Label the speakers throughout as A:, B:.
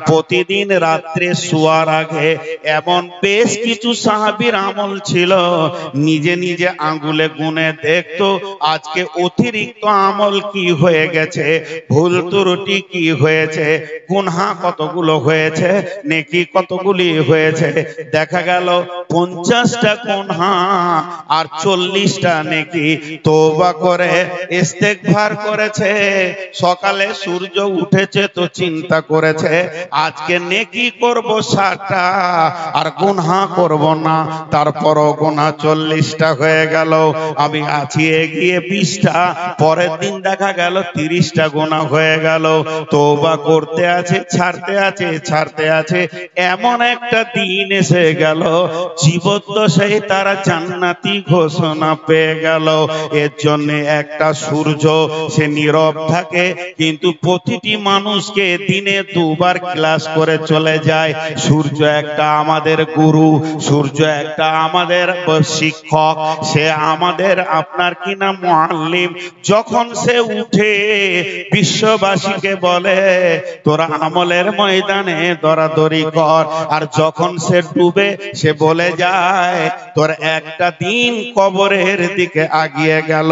A: প্রতিদিন রাত্রে শোয়ার আগে এমন বেশ কিছু সাহাবীর আমল ছিল, নিজে নিজে আঙ্গুলে গুনে দেখতো আজকে অতিরিক্ত আমল কি হয়ে গেছে, ভুল ত্রুটি কি হয়েছে, গুনাহ কতগুলো হয়েছে, নেকি কতগুলি হয়েছে। দেখা গেল 50টা গুনাহ আর 40টা নেকি। তওবা করে ইস্তেগফার করেছে। সকালে সূর্য উঠেছে তো চিন্তা করেছে আজকে নেকি করব 60টা আর গুনাহ করব না। তারপরও গুনাহ 40টা হয়ে গেল। আমি আছি এগিয়ে 20টা, পরের দিন দেখা গেল 30টা গুনাহ হয়ে গেল। তওবা করতে আছে, ছাড়তে আছে। এমন একটা দিন এসে গেল জীবদ্দশায় তারা জান্নাতি ঘোষণা পেয়ে গেল। এর জন্য একটা সূর্য সে নীরব থাকে, কিন্তু প্রতিটি মানুষকে দিনে দুবার ক্লাস করে চলে যায়। সূর্য একটা আমাদের গুরু, সূর্য একটা আমাদের শিক্ষক, সে আমাদের আপনার কি না মুআল্লিম। যখন সে উঠে বিশ্ববাসীকে বলে তোরা আমলের ময়দানে দরাদরি কর, আর যখন সে ডুবে সে বলে যায় তোর একটা দিন কবরের দিকে আগিয়ে গেল।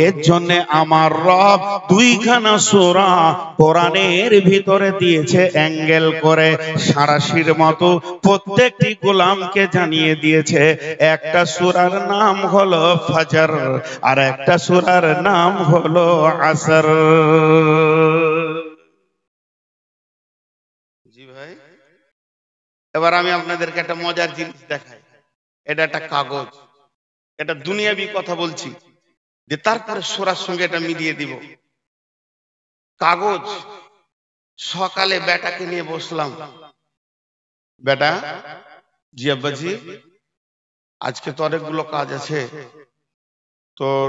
A: এর জন্য আমার রব 2খানা সূরা কোরআনের ভিতরে দিয়েছে অ্যাঙ্গেল করে সারাশির মতো, প্রত্যেকটি গোলামকে জানিয়ে দিয়েছে। একটা সূরার নাম হলো ফজর আর একটা সূরার নাম হলো আসর। জি ভাই, এবার আমি আপনাদেরকে একটা মজার জিনিস দেখাই। এটা একটা কাগজ, এটা দুনিয়াবি কথা বলছি, যে তারপরে সূরার সঙ্গে এটা মিলিয়ে দিব। কাগজ। সকালে বেটাকে নিয়ে বসলাম, বেটা জি আব্বাজি আজকে তো অনেকগুলো কাজ আছে, তোর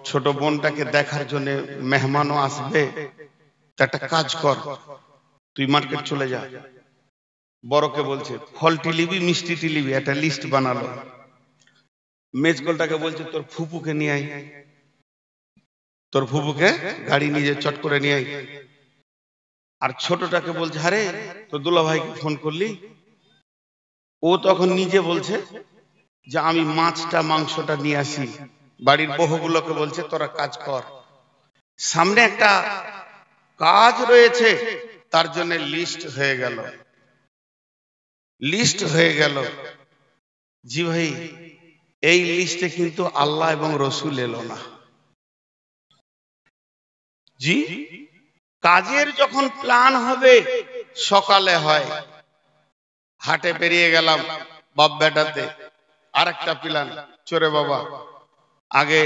A: ছোট বোনটাকে দেখার জন্য মেহমানও আসবে, তা একটা কাজ কর, তুই মার্কেট চলে যা। বড়কে বলছে ফলটি লিবি মিষ্টিটি লিবি, একটা লিস্ট বানালো। মেজগোলটাকে বলছে তোর ফুপুকে নিয়ে আয়, তোর ফুপুকে গাড়ি নিয়ে চট করে নিয়ে আয়। আর ছোটটাকে বলছে আরে তোর দুলা ভাইকে ফোন করলি? ও তখন নিজে বলছে যে আমি মাছটা মাংসটা নিয়ে আসি। বাড়ির বহুগুলোকে বলছে তোরা কাজ কর, সামনে একটা কাজ রয়েছে, তার জন্য লিস্ট হয়ে গেল, লিস্ট হয়ে গেল। জি ভাই, এই লিস্টে কিন্তু আল্লাহ এবং রসুল এলো না। জি, কাজের যখন প্ল্যান হবে সকালে হয়। হাটে পেরিয়ে গেলাম বাপ বেটাতে, আরেকটা প্ল্যান, চোরে বাবা আগে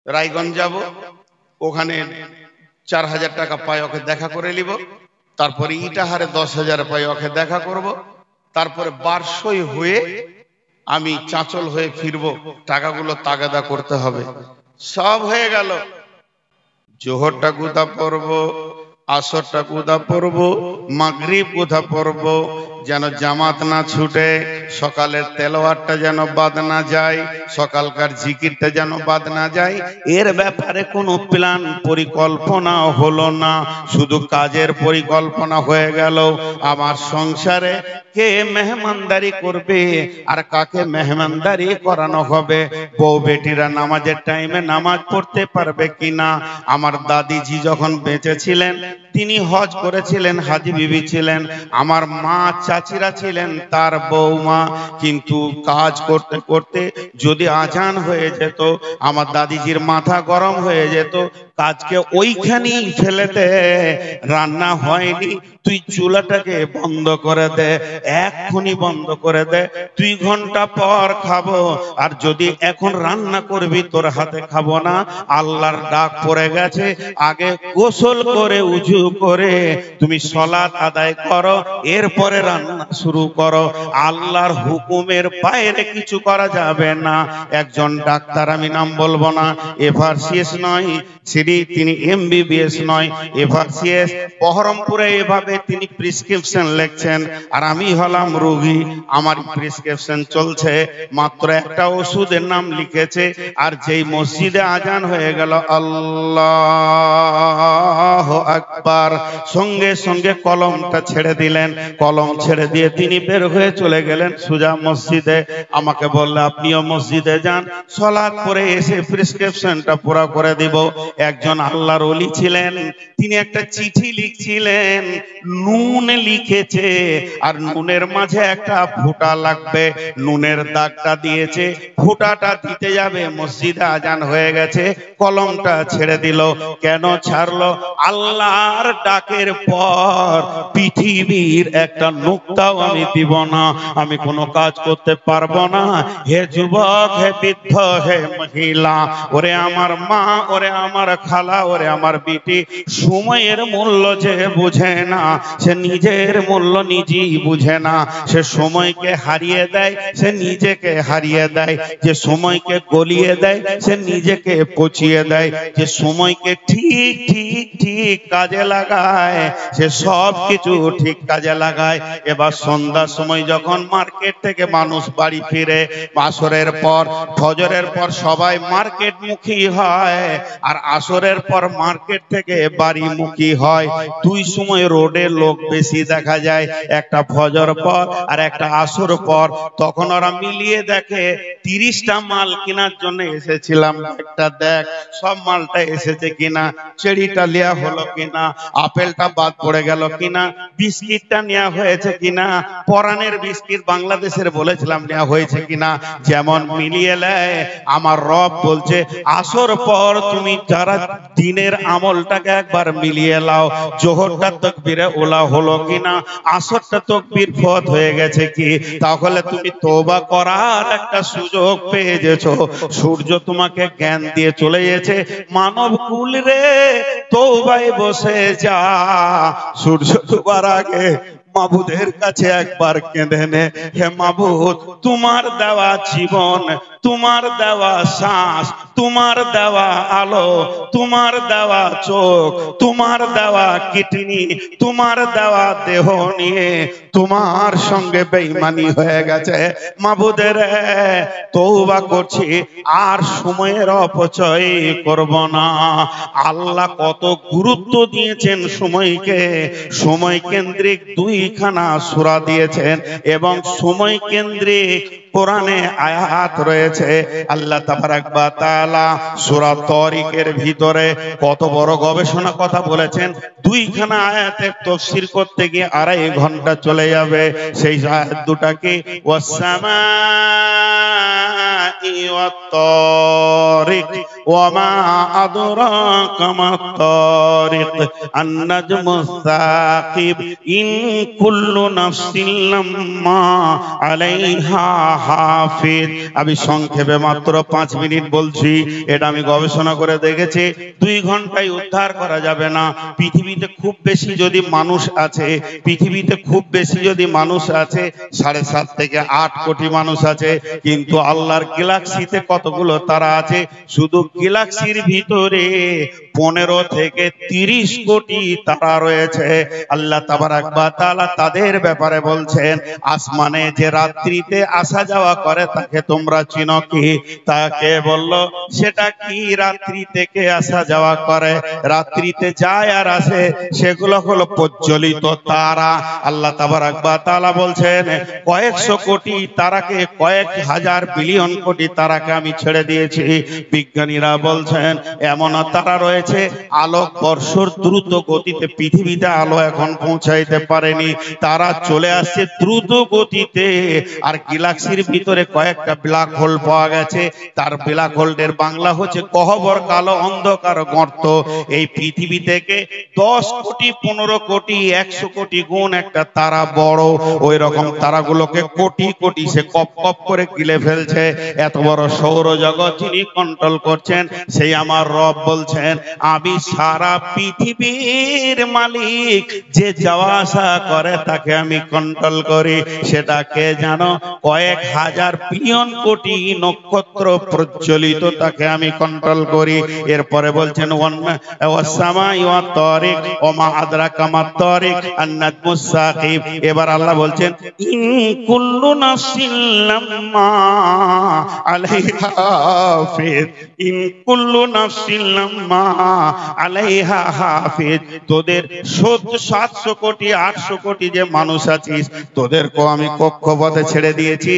A: রায়গঞ্জ যাব, ওখানে 4000 টাকা পাই, ওকে দেখা করে নিব। তারপরে ইটাহারে 10,000 পাই, ওকে দেখা করব। তারপরে বারসই হয়ে আমি চাঁচল হয়ে ফিরবো, টাকাগুলো তাগাদা করতে হবে। সব হয়ে গেল। জোহরটা কোথা পড়বো, আসরটা কোথা পড়বো, মাগরিব কোথা পড়বো, যেন জামাত না ছুটে, সকালের তেলাওয়াতটা যেন বাদ না যায়, সকালকার জিকিরটা যেন বাদ না যায়। এর ব্যাপারে কোনো প্ল্যান পরিকল্পনা হলো না, শুধু কাজের পরিকল্পনা হয়ে গেল। আমার সংসারে কে মেহমানদারি করবে আর কাকে মেহমানদারি করানো হবে, বউ বেটিরা নামাজের টাইমে নামাজ পড়তে পারবে কিনা। আমার দাদিজি যখন বেঁচে ছিলেন তিনি হজ করেছিলেন, হাজি বিবি ছিলেন। আমার মা চাচিরা ছিলেন তার বৌমা, কিন্তু কাজ করতে করতে যদি আজান হয়ে যেত আমার দাদিজির মাথা গরম হয়ে যেত, কাজকে ওইখানেই ফেলে দে, রান্না হয়নি তুই চুলাটাকে বন্ধ করে দে, এক্ষুনি বন্ধ করে দে, 2 ঘন্টা পর খাবো। আর যদি এখন রান্না করবি তোর হাতে খাবো না, আল্লাহর ডাক পড়ে গেছে, আগে গোসল করে উযু করে তুমি সালাত আদায় করো, এরপরে রান্না শুরু করো। আল্লাহর হুকুমের বাইরে কিছু করা যাবে না। একজন ডাক্তার, আমি নাম বলবো না, এভারসিএস নয়, পিএইচডি, তিনি এমবিবিএস নয়, এফআরসিএস। বহরমপুরে এভাবে তিনি প্রেসক্রিপশন লিখছেন, আর আমি হলাম রোগী, আমার প্রেসক্রিপশন চলছে। মাত্র একটা ওষুধের নাম লিখেছে, আর যেই মসজিদে আজান হয়ে গেল আল্লাহু আকবার, সঙ্গে সঙ্গে কলমটা ছেড়ে দিলেন। কলম ছেড়ে দিয়ে তিনি বের হয়ে চলে গেলেন সোজা মসজিদে। আমাকে বললে আপনিও মসজিদে যান, সালাত পড়ে এসে প্রেসক্রিপশনটা পুরো করে দিব। একজন আল্লাহর ওলি ছিলেন, তিনি একটা চিঠি লিখছিলেন, নুন লিখেছে, আর নুনের মাঝে একটা ফুটা লাগবে, নুনের দাগটা দিয়েছে, ফুটাটা দিতে যাবে, মসজিদে আজান হয়ে গেছে, কলমটা ছেড়ে দিল। কেন ছাড়লো? আল্লাহর ডাকের পর পৃথিবীর একটা নুক্তাও আমি দিব না, আমি কোনো কাজ করতে পারবো না। হে যুবক, হে বৃদ্ধ, হে মহিলা, ওরে আমার মা, ওরে আমার খালা, ওরে আমার বিটি, সময়ের মূল্য যে বুঝে না, সে নিজের মূল্য নিজেই বুঝে না। সে সময়কে হারিয়ে দেয়, সে নিজেকে হারিয়ে দেয়। যে সময়কে গলিয়ে দেয়, সে নিজেকে পচিয়ে দেয়। যে সময়কে ঠিক ঠিক ঠিক কাজে লাগায়, সে সব কিছু ঠিক কাজে লাগায়। এবার সন্ধ্যার সময় যখন মার্কেট থেকে মানুষ বাড়ি ফিরে, আসরের পর, ফজরের পর সবাই মার্কেট মুখী হয়, আর আসরের পর মার্কেট থেকে বাড়ি মুখী হয়। দুই সময় রোডে লোক বেশি দেখা যায়, একটা ফজর পর আর একটা আসর পর। তখন ওরা মিলিয়ে দেখে 30টা মাল কেনার জন্য এসেছিলাম, একটা দেখ সব মালটা এসেছে কিনা, চেরিটা নেওয়া হলো কিনা, আপেলটা বাদ পড়ে গেল কিনা, বিস্কিটটা নেওয়া হয়েছে কিনা, পরানের বিস্কিট বাংলাদেশের বলেছিলাম নেওয়া হয়েছে কিনা। যেমন মিলিয়ে নেয়, আমার রব বলছে আসর পর তুমি যারা দিনের আমলটাকে একবার মিলিয়ে লাও, জোহরটা তাকবীরে ওলা হলো কিনা, আসরটা তাকবীর ফত হয়ে গেছে কি, তাহলে তুমি তওবা করার একটা সুযোগ পেয়ে গেছো। সূর্য তোমাকে জ্ঞান দিয়ে চলে গেছে, মানব কুল রে তওবায় বসে যা। সূর্য ডোবার আগে মাবুদের কাছে একবার কেঁদে নে, হে মাবুদ, তোমার দেওয়া জীবন, তোমার দেওয়া শ্বাস, তোমার দেওয়া আলো, তোমার দেওয়া চোখ, তোমার দেওয়া কিডনি, তোমার দেওয়া দেহ নিয়ে তোমার সঙ্গে বেঈমানি হয়ে গেছে। মাবুদের তওবা করছি, আর সময়ের অপচয় করব না। আল্লাহ কত গুরুত্ব দিয়েছেন সময়কে, সময় কেন্দ্রিক দুইখানা সূরা দিয়েছেন, এবং সময় কেন্দ্রিক কোরআনে আয়াত রয়েছে। আল্লাহ তাবারাক ওয়া তাআলা সূরা তারিকের ভিতরে কত বড় গবেষণা কথা বলেছেন। দুইখানা আয়াতের তাফসীর করতে গিয়ে 2.5 ঘন্টা চলে যাবে। সেই আয়াত দুটাকে ওয়াস-সামাই ওয়াত-তারিক ওয়া মা আদরাকা মাত-তারিক আন-নাজমুস সাকিব ইন কুল্লু নাফসিন লাম্মা আলাইহা হাফিজ। আমি সংক্ষেপে মাত্র 5 মিনিট বলছি, এটা আমি গবেষণা করে দেখেছি। 2 ঘন্টায় উদ্ধার করা যাবে না। পৃথিবীতে খুব বেশি যদি মানুষ আছে, পৃথিবীতে খুব বেশি যদি মানুষ আছে, 7.5 থেকে 8 কোটি মানুষ আছে। কিন্তু আল্লাহর গ্যালাক্সিতে কতগুলো তারা আছে? শুধু গ্যালাক্সির ভিতরে 15 থেকে 30 কোটি তারা রয়েছে। আল্লাহ তাবারাক ওয়া তাআলা তাদের ব্যাপারে বলছেন, আসমানে যে রাত্রিতে আসা যাওয়া করে তাকে তোমরা চিনো কি? তাকে বলল সেটা কি রাত্রি থেকে আসা যাওয়া করে? রাত্রিতে যায় আর আসে, সেগুলো হলো প্রজ্বলিত তারা। আল্লাহ তাবারাক ওয়া তাআলা বলছেন, কয়েকশো কোটি তারাকে, কয়েক হাজার বিলিয়ন কোটি তারাকে আমি ছেড়ে দিয়েছি। বিজ্ঞানীরা বলছেন এমন তারা রয়েছে আলোক বর্ষর দ্রুত গতিতে, পৃথিবীতে আলো এখন পৌঁছাইতে পারেনি, তারা চলে আসছে দ্রুত গতিতে। আর গ্যালাক্সির ভিতরে কয়েকটা ব্ল্যাক হোল পাওয়া গেছে, তার ব্ল্যাক হোলের বাংলা হচ্ছে গহ্বর, কালো অন্ধকার গর্ত। এই পৃথিবী থেকে 10 কোটি 15 কোটি 100 কোটি গুণ একটা তারা বড়। ওই রকম তারাগুলোকে কোটি কোটি সে কপ কপ করে গিলে ফেলছে। এত বড় সৌরজগৎ যিনি কন্ট্রোল করছেন সেই আমার রব বলছেন আমি সারা পৃথিবীর মালিক, যে যাওয়া আসা করে তাকে আমি কন্ট্রোল করি। সেটাকে জানো কয়েক হাজার বিলিয়ন কোটি নক্ষত্র প্রজ্বলিত, তাকে আমি কন্ট্রোল করি। এরপরে বলছেন ওয়াসসামাই ওয়াত তারিক ওমা আদরাকা মাত তারিক আন-নাজমুস সাকিব। এবার আল্লাহ বলছেন ইন কুল্লু নাফসিন লাম্মা আলাইহা হাফিজ, ইন কুল্লু নাফসিন লাম্মা আলাইহা হাফিজ। তোদের 700 কোটি 800 কোটি যে মানুষ আছিস, তোদেরকেও আমি কক্ষপথে ছেড়ে দিয়েছি,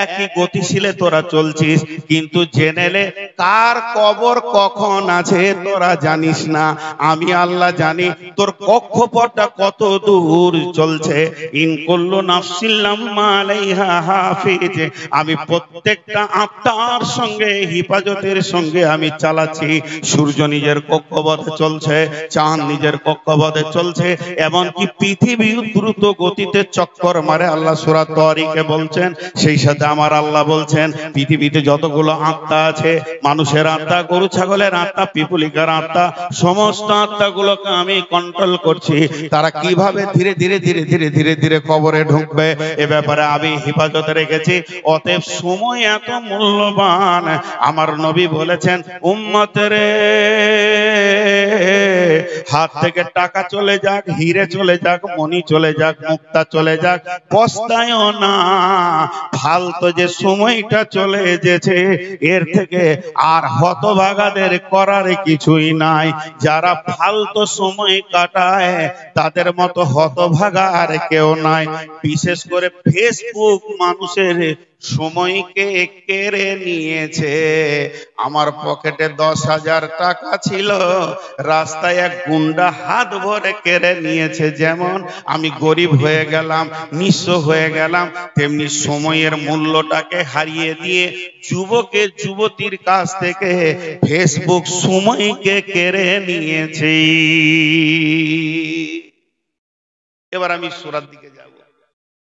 A: একই গতিশীলে তোরা চলছিস, কিন্তু জেনেলে কার কবর কখন আছে তোরা জানিস না, আমি আল্লাহ জানি তোর কক্ষপথটা কত দূর চলছে। ইন কুল্লু নাফসিন লাম্মা আলাইহা হাফিজ, আমি প্রত্যেকটা আত্মার সঙ্গে হিফাজতের সঙ্গে আমি চালাচ্ছি। সূর্য নিজের কক্ষপথে চলছে, চাঁদ নিজের কক্ষপথে চলছে, এমনকি পৃথিবী দ্রুত গতিতে চক্কর মারে। আল্লাহ সূরা তারিকে বলছেন, সেই সাথে আমার আল্লাহ বলছেন পৃথিবীতে যতগুলো আত্মা আছে, মানুষের আত্মা, গরু ছাগলের আত্মা, পিপুলিকার আত্মা, সমস্ত আত্মাগুলোকে আমি কন্ট্রোল করছি। তারা কিভাবে ধীরে ধীরে ধীরে ধীরে ধীরে ধীরে কবরে ঢুকবে এ ব্যাপারে আমি হেফাজতে রেখেছি। অতএব সময় এত মূল্যবান, আমার নবী বলেছেন উম্মতের হাত থেকে টাকা চলে যাক, হিরে চলে যাক, মণি চলে যাক, মুক্তা চলে যাক, পস্তায়ও না। ফালতু যে সময়টা চলে যেছে এর থেকে আর হতভাগাদের করার কিছুই নাই। যারা ফালতু সময় কাটায় তাদের মতো হতভাগা আর কেউ নাই। বিশেষ করে ফেসবুক মানুষের সময়কে কেড়ে নিয়েছে। আমার পকেটে 10,000 টাকা ছিল, রাস্তায় এক গুন্ডা হাত ভরে কেড়ে নিয়েছে। যেমন আমি গরিব হয়ে গেলাম, নিঃস্ব হয়ে গেলাম, তেমনি সময়ের মূল্যটাকে হারিয়ে দিয়ে যুবকের যুবতীর কাছ থেকে ফেসবুক সময়কে কেড়ে নিয়েছে। এবার আমি সূরার দিকে যাব।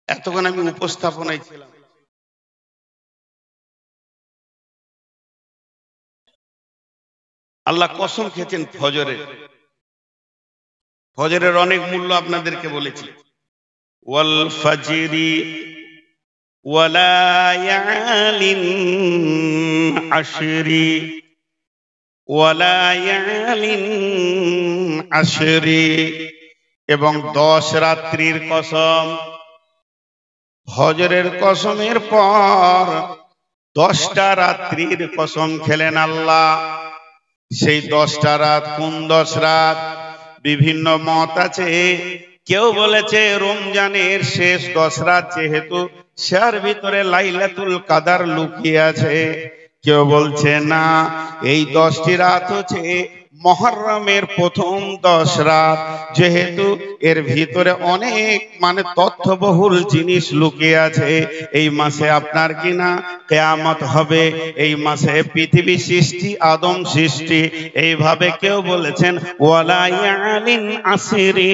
A: এতক্ষণ আমি উপস্থাপনায় ছিলাম। আল্লাহ কসম খেয়েছেন ফজরের। ফজরের অনেক মূল্য আপনাদেরকে বলেছি। ওয়াল ফাজরি ওয়ালায়ালিন আশরি ওয়ালায়ালিন আশরি, এবং 10 রাত্রির কসম। ফজরের কসমের পর 10টা রাত্রির কসম খেলেন আল্লাহ। সেই 10টা রাত কোন 10 রাত? বিভিন্ন মত আছে। কেউ বলেছে রমজানের শেষ 10 রাত, যেহেতু সের ভিতরে লাইলাতুল কাদার লুকিয়ে আছে। কেউ বলছে না, এই 10টি রাত হচ্ছে মুহররমের প্রথম 10 রাত, যেহেতু এর ভিতরে অনেক তথ্যবহুল জিনিস লুকিয়ে আছে। এই মাসে আপনার কিনা কিয়ামত হবে, এই মাসে পৃথিবী সৃষ্টি, আদম সৃষ্টি। এইভাবে কেউ বলেছেন ওয়ালায়ালিন আশরি,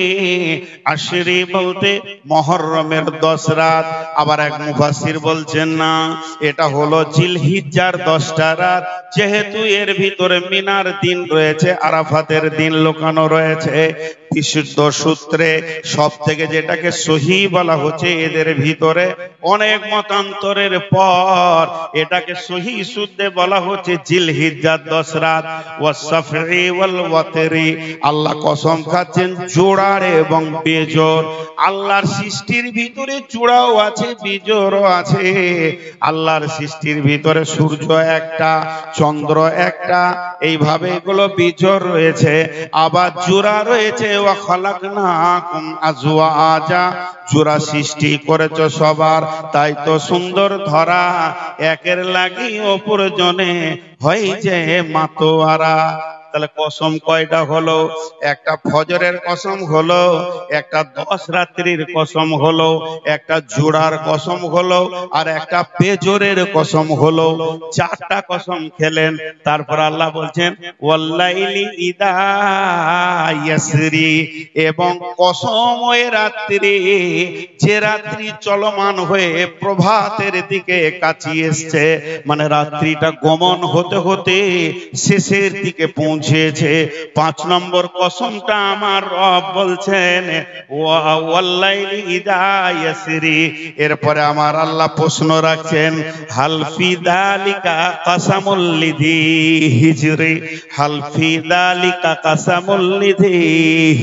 A: আশরি বলতে মুহররমের 10 রাত। আবার এক মুফাসসির বলছেন না, এটা হলো জিলহিজ্জার 10টা রাত, যেহেতু এর ভিতরে মিনার দিন রয়েছে, আরাফাতের দিন লুকানো রয়েছে। বিশুদ্ধ সূত্রে সব থেকে যেটাকে সহি বলা হচ্ছে, এদের ভিতরে অনেক মতান্তরের পর এটাকে সহি সূত্রে বলা হচ্ছে জিলহিজ্জার 10 রাত। ওয়াসফি ওয়াল ওয়াতরি, আল্লাহ কসম খাচ্ছেন জোড়ার এবং বেজোড়। আল্লাহর সৃষ্টির ভিতরে জোড়াও আছে, বিজোড়ও আছে। আল্লাহর সৃষ্টির ভিতরে সূর্য একটা, চন্দ্র একটা, এইভাবে এগুলো বিজোড় রয়েছে। আবার জোড়া রয়েছে, ওয়া খালাকনাকুম আজওয়াজা, জোড়া সৃষ্টি করেছো সবার, তাই তো সুন্দর ধরা, একের লাগি অপর জনে হয় যে মাতোয়ারা। তাহলে কসম কয়টা হলো? একটা ফজরের কসম হলো, একটা 10 রাত্রির কসম হলো, একটা জোড়ার কসম হলো, আর একটা বেজোরের কসম হলো। 4টা কসম খেলেন। তারপর আল্লাহ বলছেন ওয়াল্লাইলি ইদা ইয়াসরি, এবং কসম ওই রাত্রি, যে রাত্রি চলমান হয়ে প্রভাতের দিকে কাছে এসছে, মানে রাত্রিটা গমন হতে হতে শেষের দিকে পৌঁছেছে। 5 নম্বর কসমটা আমার রব বলছেন ওয়াল্লাইলি ইদা ইয়াসরি। এরপরে আমার আল্লাহ প্রশ্ন রাখছেন হাল ফি যালিকা কাসামুল লিযি হিজরি, হাল ফি যালিকা কাসামুল লিযি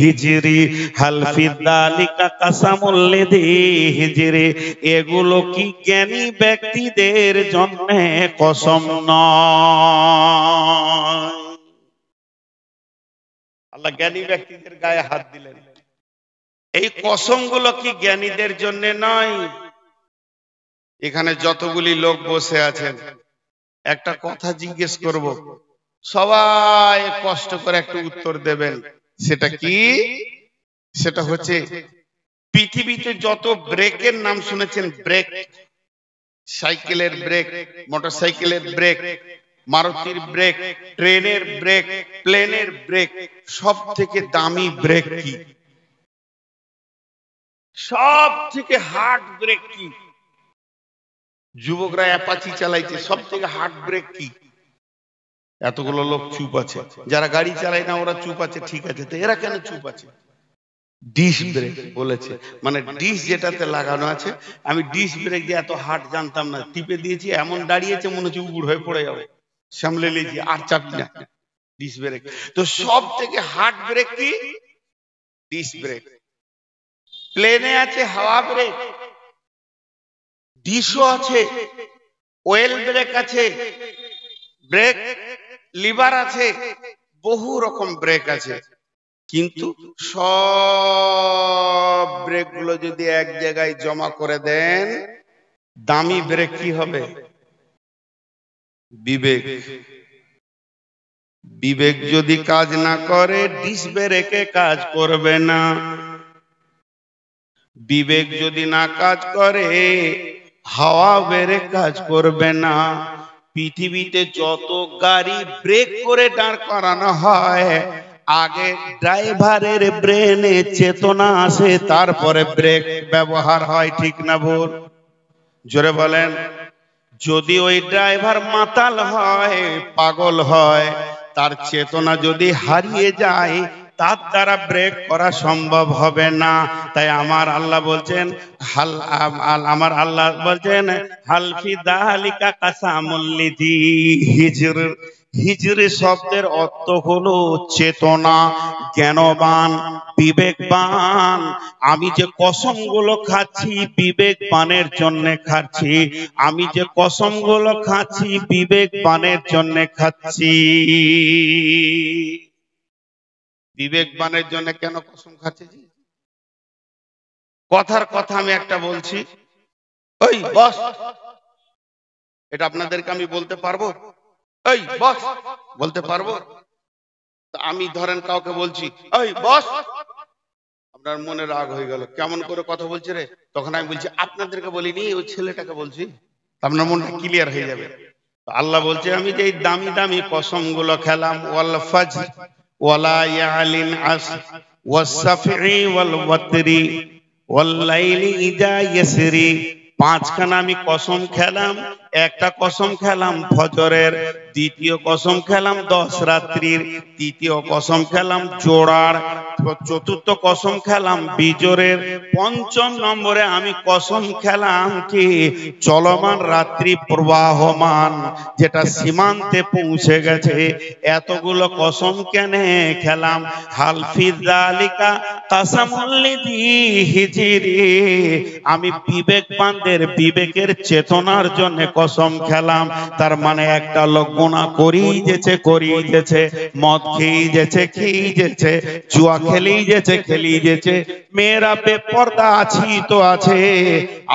A: হিজরি, হাল ফি যালিকা কাসামুল লিযি হিজরি। এগুলো কি জ্ঞানী ব্যক্তিদের জন্য কসম নয়? আল্লাহ জ্ঞানী ব্যক্তিদের গায়ে হাত দিলেন। এই কসমগুলো কি জ্ঞানীদের জন্য নয়? এখানে যতগুলি লোক বসে আছেন, একটা কথা জিজ্ঞেস করব, সবাই কষ্ট করে একটু উত্তর দেবেন। সেটা কি? সেটা হচ্ছে পৃথিবীতে যত ব্রেকের নাম শুনেছেন, ব্রেক, সাইকেলের ব্রেক, মোটরসাইকেলের ব্রেক, মারুতির ব্রেক, ট্রেনের ব্রেক, প্লেনের ব্রেক, সব থেকে দামি ব্রেক কি? সব থেকে হার্ড ব্রেক কি? যুবকরা অ্যাপাচি চালাইছে, সব থেকে হার্ড ব্রেক কি? এতগুলো লোক চুপ আছে। যারা গাড়ি চালায় না ওরা চুপ আছে, ঠিক আছে, তো এরা কেন চুপ আছে? ডিশ ব্রেক বলেছে, মানে ডিশ যেটাতে লাগানো আছে। আমি ডিশ ব্রেক যে এত হার্ড জানতাম না, টিপে দিয়েছি, এমন দাঁড়িয়েছে মনে হচ্ছে উগুড় হয়ে পড়ে যাবে, সামলে নিয়েছি, আর চাপি না। Disc brake. তো সব থেকে হার্ড ব্রেক কি? Disc brake. প্লেনে আছে হাওয়া ব্রেক, ডিশও আছে, ওয়েল ব্রেক আছে, ব্রেক লিভার আছে, বহু রকম ব্রেক আছে। কিন্তু সব ব্রেক গুলো যদি এক জায়গায় জমা করে দেন, দামি ব্রেক কি হবে? বিবেক। বিবেক যদি কাজ না করে, ডিশ ব্রেকে কাজ করবে না। বিবেক যদি না কাজ করে, হাওয়া ব্রেক কাজ করবে না। পৃথিবীতে যত গাড়ি ব্রেক করে দাঁড় করানো হয়, আগে ড্রাইভারের ব্রেনে চেতনা আসে, তারপরে ব্রেক ব্যবহার হয়, ঠিক না ভুল? জোরে বলেন। যদি ওই ড্রাইভার মাতাল হয়, পাগল হয়, তার চেতনা যদি হারিয়ে যায়, তার দ্বারা ব্রেক করা সম্ভব হবে না। তাই আমার আল্লাহ বলছেন আমার আল্লাহ বলছেন হাল ফি যালিকা কাসামুল লিযি হিজর। হিজরি শব্দের অর্থ হলো চেতনা, জ্ঞানবান, বিবেকবান। আমি যে কসমগুলো খাচ্ছি বিবেকবানের জন্য খাচ্ছি, আমি যে কসমগুলো খাচ্ছি বিবেকবানের জন্য খাচ্ছি। বিবেকবানের জন্য কেন কসম খাচ্ছি? কথার কথা আমি একটা বলছি, ওই বস, এটা আপনাদেরকে আমি বলতে পারবো? ওই বস বলতে পারবো? আমি ধরেন কাউকে বলছি ওই বস, আপনার মনে রাগ হয়ে গেল, কেমন করে কথা বলছে রে, তখন আমি বলছি আপনাদেরকে বলিনি, ওই ছেলেটাকে বলছি, আপনার মনটা ক্লিয়ার হয়ে যাবে। আল্লাহ বলছে আমি যে এই দামি দামি কসম গুলো খেলাম, ওয়াল ফাজর ওয়ালা ইয়ালিন আস ওয়াসফি ওয়াল ওয়াতরি ওয়াল লাইলি ইদা ইয়াসরি। 5খানা আমি কসম খেলাম। একটা কসম খেলাম ফজরের, দ্বিতীয় কসম খেলাম 10 রাত্রির, তৃতীয় কসম খেলাম জোড়ার, চতুর্থ কসম খেলাম বিজোরের, 5ম নম্বরে আমি কসম খেলাম কি চলমান রাত্রি প্রবাহমান, যেটা সীমান্তে পৌঁছে গেছে। এতগুলো কসম কেন খেলাম? হাল ফি যালিকা কাসামুল লিযি হিজরি। আমি বিবেকবানদের বিবেকের চেতনার জন্য কসম খেলাম। তার মানে একটা লোক গুনাহ করেই যেছে, মদ খেয়েই যেছে, জুয়া খেলেই যেছে, মেয়েরা বেপরদা আছি তো আছে।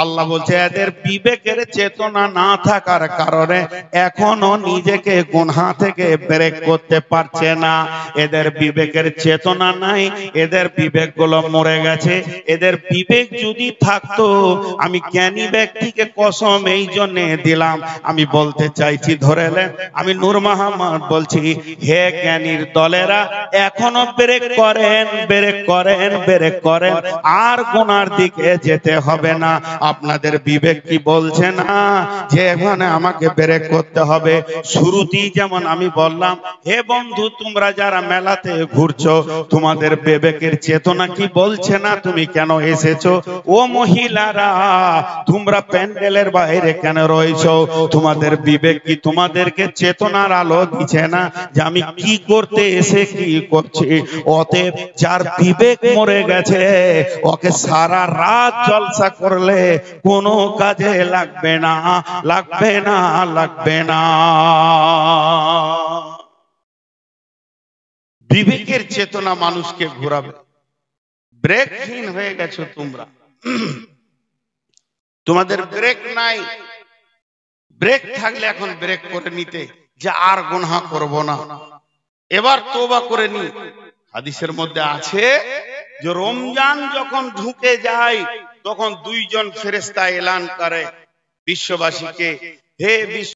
A: আল্লাহ বলছে এদের বিবেকের চেতনা না থাকার কারণে এখনো নিজেকে গুনাহ থেকে ব্রেক করতে পারছে না। এদের বিবেকের চেতনা নাই, এদের বিবেকগুলো মরে গেছে। এদের বিবেক যদি থাকতো, আমি জ্ঞানী ব্যক্তিকে কসম এই জন্য দিলাম, আমি বলতে চাইছি ধরে নেন, আমি নূর মোহাম্মদ বলছি, হে জ্ঞানীর দলেরা এখনো ব্রেক করেন, আর গুনার দিকে যেতে হবে না। আপনাদের বিবেক কি বলছে না যে এখানে আমাকে ব্রেক করতে হবে? শুরুতেই যেমন আমি বললাম, হে বন্ধু তোমরা যারা মেলাতে ঘুরছো, তোমাদের বিবেকের চেতনা কি বলছে না তুমি কেন এসেছো? ও মহিলারা, তোমরা প্যান্ডেলের বাইরে কেন রয়েছো? তোমাদের বিবেক কি তোমাদেরকে চেতনার আলো দিচ্ছে না যে আমি কি করতে এসে কি করছি? অতএব যার বিবেক মরে গেছে, ওকে সারা রাত জলসা করলে কোনো কাজে লাগবে না। বিবেকের চেতনা মানুষকে ঘোরাবে। ব্রেকহীন হয়ে গেছো তোমরা, তোমাদের ব্রেক নাই। ব্রেক থাকলে এখন ব্রেক করে নিতে যে আর গুনাহ করব না, এবার তওবা করে নি। হাদিসের মধ্যে আছে যে রমজান যখন ঢুকে যায় তখন দুইজন ফেরেশতা এলান করে বিশ্ববাসীকে, হে